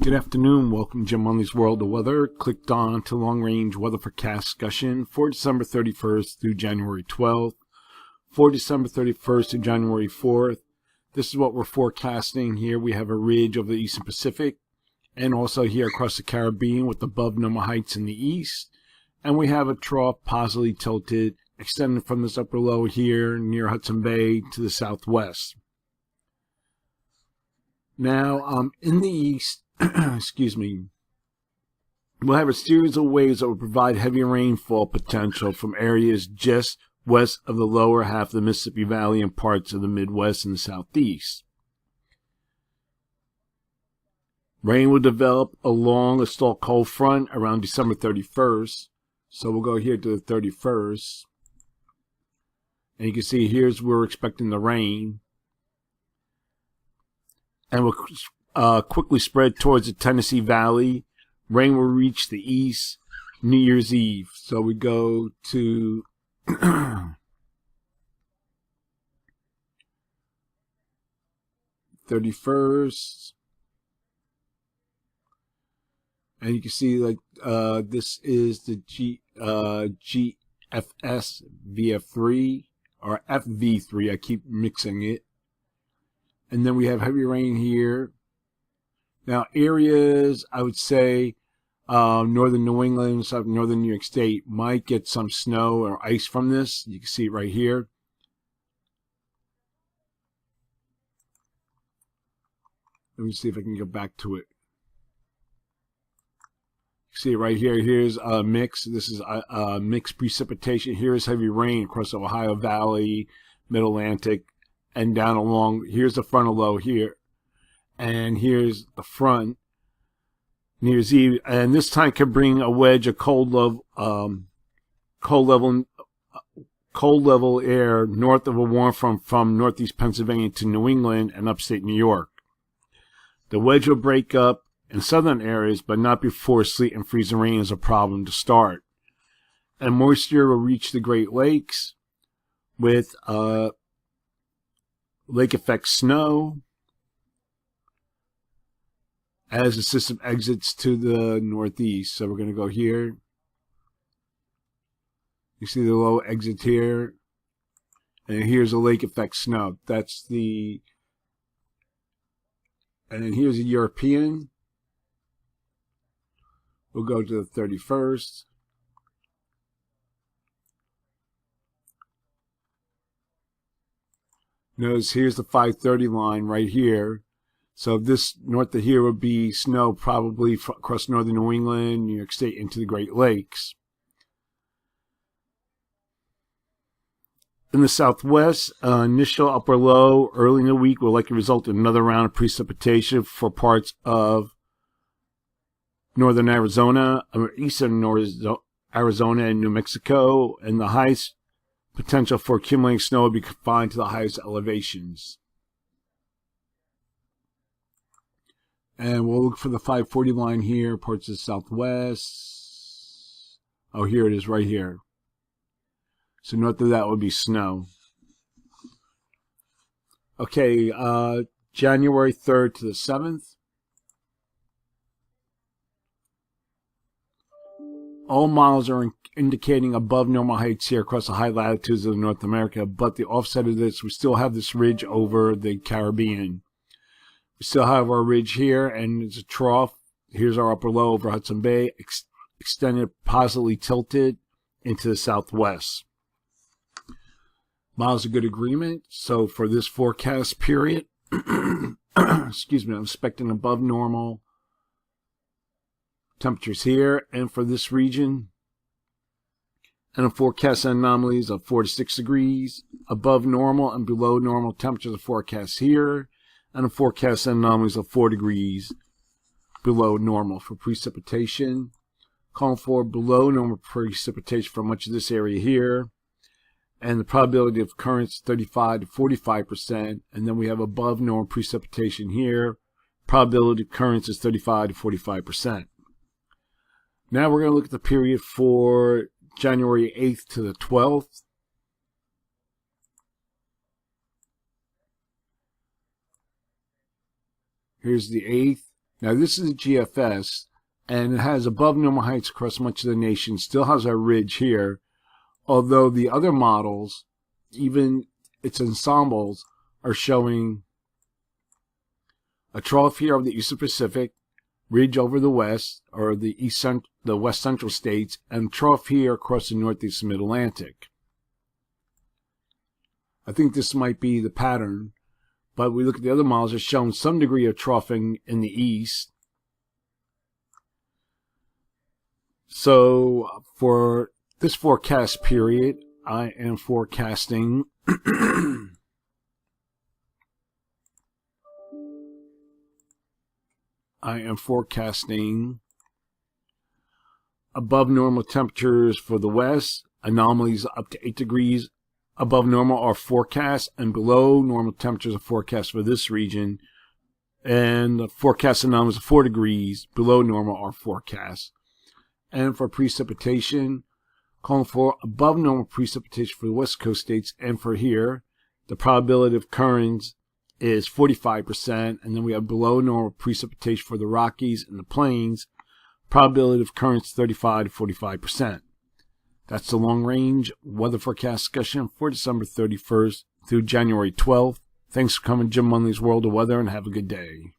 Good afternoon. Welcome to Jim Munley's World of Weather. Clicked on to long-range weather forecast discussion for December 31st through January 12th. For December 31st to January 4th, this is what we're forecasting here. We have a ridge over the eastern Pacific and also here across the Caribbean with above normal heights in the east. And we have a trough positively tilted extending from this upper low here near Hudson Bay to the southwest. Now, in the east, excuse me, we'll have a series of waves that will provide heavy rainfall potential from areas just west of the lower half of the Mississippi Valley and parts of the Midwest and the Southeast. Rain will develop along a stalk cold front around December 31st. So we'll go here to the 31st. And you can see here's where we're expecting the rain. And we'll quickly spread towards the Tennessee Valley. Rain will reach the east New Year's Eve. So we go to 31st. And you can see like this is the GFS VF3 or FV3. I keep mixing it. And then we have heavy rain here. Now areas, I would say, northern New England, northern New York State might get some snow or ice from this. You can see it right here. Let me see if I can go back to it. See it right here. Here's a mix. This is a mixed precipitation. Here is heavy rain across the Ohio Valley, Mid-Atlantic, and down along. Here's the frontal low here, and here's the front. New Year's Eve, and this time can bring a wedge of cold level air north of a warm front from northeast Pennsylvania to New England and upstate New York. The wedge will break up in southern areas, but not before sleet and freezing rain is a problem to start. And moisture will reach the Great Lakes with lake effect snow as the system exits to the northeast. So we're going to go here. You see the low exit here. And here's a lake effect snow. That's the... And then here's a European. We'll go to the 31st. Notice here's the 530 line right here. So this north of here would be snow probably across northern New England, New York State into the Great Lakes. In the southwest, initial upper low early in the week will likely result in another round of precipitation for parts of northern Arizona, eastern Arizona and New Mexico, and the highest potential for accumulating snow will be confined to the highest elevations. And we'll look for the 540 line here, parts of the southwest. Oh, here it is right here. So north of that would be snow. Okay, January 3rd to the 7th. All models are indicating above normal heights here across the high latitudes of North America, but the offset of this, we still have this ridge over the Caribbean. We still have our ridge here, and it's a trough. Here's our upper low over Hudson Bay, extended positively tilted into the southwest. Models are good agreement. So for this forecast period, excuse me, I'm expecting above normal temperatures here, and for this region, and a forecast anomalies of 4 to 6 degrees above normal and below normal temperatures are forecast here, and a forecast anomalies of 4 degrees below normal for precipitation. Calling for below normal precipitation for much of this area here, and the probability of occurrence 35 to 45%, and then we have above normal precipitation here. Probability of occurrence is 35 to 45%. Now we're going to look at the period for January 8th to the 12th. Here's the 8th, Now this is a GFS, and it has above normal heights across much of the nation, still has our ridge here, although the other models, even its ensembles, are showing a trough here of the Eastern Pacific, ridge over the west, or the west central states, and trough here across the northeast mid-Atlantic. I think this might be the pattern, but we look at the other models, are showing some degree of troughing in the east. So for this forecast period, I am forecasting above normal temperatures for the west, anomalies up to 8 degrees above normal are forecast, and below normal temperatures are forecast for this region, and the forecast anomalies of 4 degrees below normal are forecast. And for precipitation, calling for above normal precipitation for the west coast states, and for here, the probability of occurrence is 45%, and then we have below normal precipitation for the Rockies and the Plains, probability of occurrence 35 to 45%. That's the long range weather forecast discussion for December 31st through January 12th. Thanks for coming to Jim Munley's World of Weather, and have a good day.